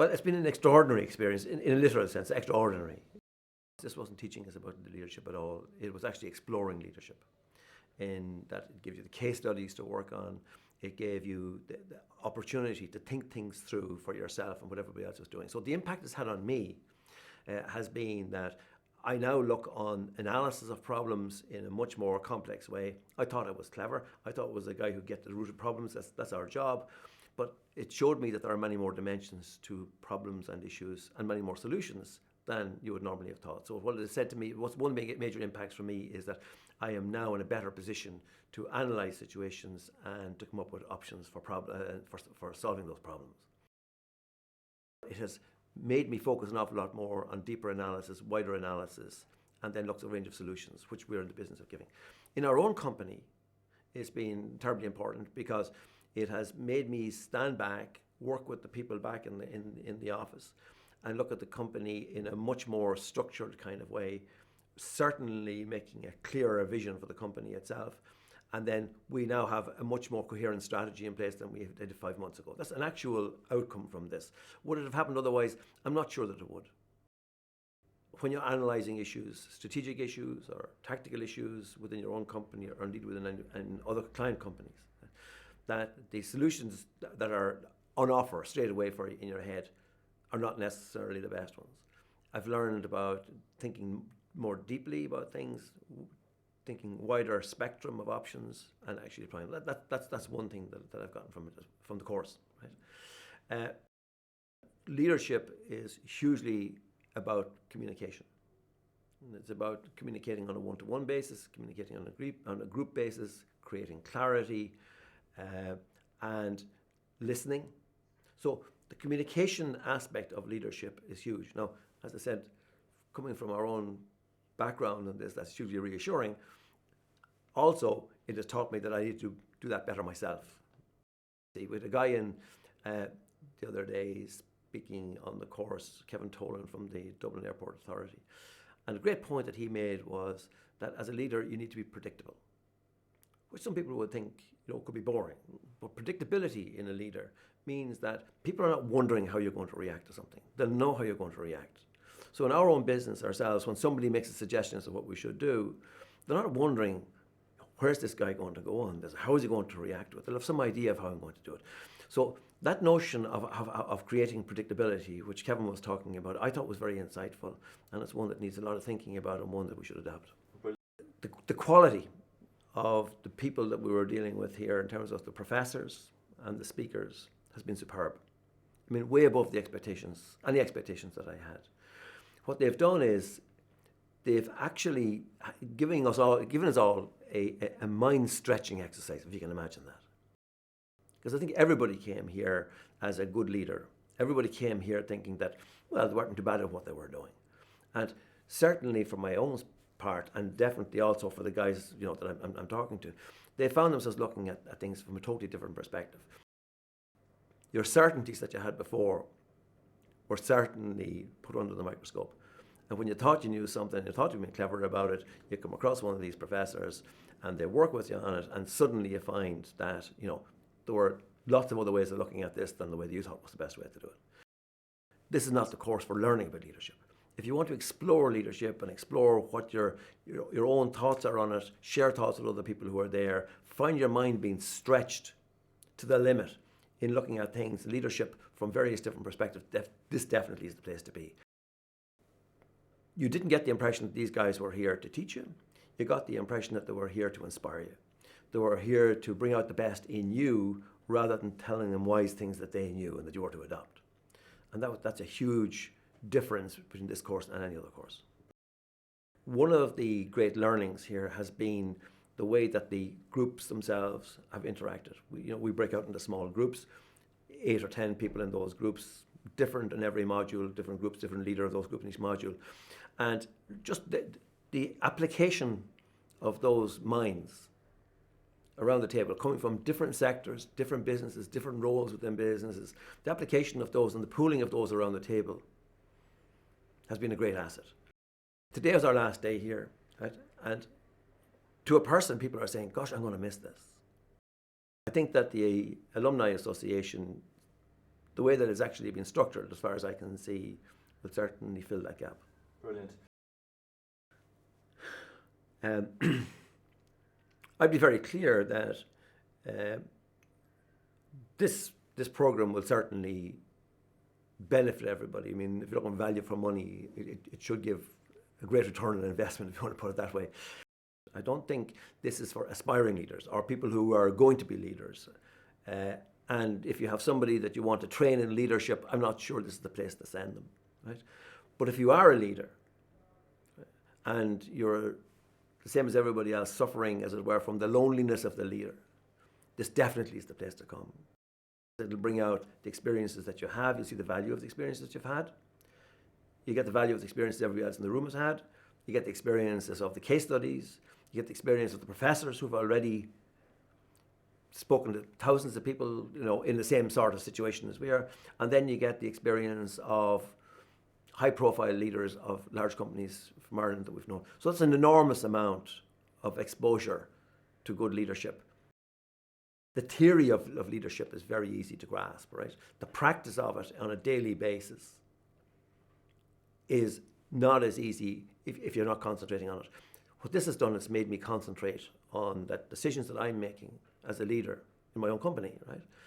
Well, it's been an extraordinary experience, in a literal sense, extraordinary. This wasn't teaching us about the leadership at all. It was actually exploring leadership, in that it gives you the case studies to work on. It gave you the opportunity to think things through for yourself and what everybody else was doing. So the impact it's had on me has been that I now look on analysis of problems in a much more complex way. I thought I was clever. I thought I was a guy who'd get to the root of problems. That's our job. But it showed me that there are many more dimensions to problems and issues, and many more solutions than you would normally have thought. So what it said to me, what's one major impacts for me is that I am now in a better position to analyse situations and to come up with options for solving those problems. It has made me focus an awful lot more on deeper analysis, wider analysis, and then look at a range of solutions, which we're in the business of giving. In our own company, it's been terribly important because it has made me stand back, work with the people back in the office, and look at the company in a much more structured kind of way, certainly making a clearer vision for the company itself. And then we now have a much more coherent strategy in place than we did 5 months ago. That's an actual outcome from this. Would it have happened otherwise? I'm not sure that it would. When you're analysing issues, strategic issues or tactical issues within your own company, or indeed within other client companies, that the solutions that are on offer straight away for you in your head are not necessarily the best ones. I've learned about thinking more deeply about things, thinking wider spectrum of options, and actually applying. That's one thing that I've gotten from the course. Right? Leadership is hugely about communication. It's about communicating on a one-to-one basis, communicating on a group basis, creating clarity, and listening. So the communication aspect of leadership is huge. Now, as I said, coming from our own background in this, that's hugely reassuring. Also, it has taught me that I need to do that better myself. See, with a guy in the other day speaking on the course, Kevin Tolan from the Dublin Airport Authority, and a great point that he made was that as a leader, you need to be predictable, which some people would think could be boring. But predictability in a leader means that people are not wondering how you're going to react to something. They'll know how you're going to react. So in our own business ourselves, when somebody makes a suggestion as to what we should do, they're not wondering, where's this guy going to go on this? How is he going to react to it? They'll have some idea of how I'm going to do it. So that notion of creating predictability, which Kevin was talking about, I thought was very insightful, and it's one that needs a lot of thinking about and one that we should adopt. The quality of the people that we were dealing with here in terms of the professors and the speakers has been superb. I mean, way above the expectations that I had. What they've done is they've actually given us all a mind-stretching exercise, if you can imagine that. Because I think everybody came here as a good leader. Everybody came here thinking that, well, they weren't too bad at what they were doing. And certainly for my own part, and definitely also for the guys that I'm talking to, they found themselves looking at things from a totally different perspective. Your certainties that you had before were certainly put under the microscope. And when you thought you knew something, you thought you'd been clever about it, you come across one of these professors and they work with you on it, and suddenly you find that there were lots of other ways of looking at this than the way that you thought was the best way to do it. This is not the course for learning about leadership. If you want to explore leadership and explore what your own thoughts are on it, share thoughts with other people who are there, find your mind being stretched to the limit in looking at things, leadership from various different perspectives, this definitely is the place to be. You didn't get the impression that these guys were here to teach you. You got the impression that they were here to inspire you. They were here to bring out the best in you rather than telling them wise things that they knew and that you were to adopt. And that's a huge difference between this course and any other course. One of the great learnings here has been the way that the groups themselves have interacted. We break out into small groups, 8 or 10 people in those groups, different in every module, different groups, different leader of those groups in each module. And just the application of those minds around the table, coming from different sectors, different businesses, different roles within businesses, the application of those and the pooling of those around the table has been a great asset. Today is our last day here, right? And to a person, people are saying, gosh, I'm going to miss this. I think that the Alumni Association the way that it's actually been structured, as far as I can see, will certainly fill that gap. Brilliant. I'd be very clear that this programme will certainly benefit everybody. I mean, if you're looking at value for money, it should give a great return on investment, if you want to put it that way. I don't think this is for aspiring leaders or people who are going to be leaders. And if you have somebody that you want to train in leadership, I'm not sure this is the place to send them, right? But if you are a leader and you're the same as everybody else, suffering, as it were, from the loneliness of the leader, this definitely is the place to come. It'll bring out the experiences that you have. You'll see the value of the experiences that you've had. You get the value of the experiences everybody else in the room has had. You get the experiences of the case studies. You get the experience of the professors who've already spoken to thousands of people, in the same sort of situation as we are. And then you get the experience of high-profile leaders of large companies from Ireland that we've known. So that's an enormous amount of exposure to good leadership. The theory of leadership is very easy to grasp, right? The practice of it on a daily basis is not as easy if you're not concentrating on it. What this has done is made me concentrate on the decisions that I'm making as a leader in my own company, right?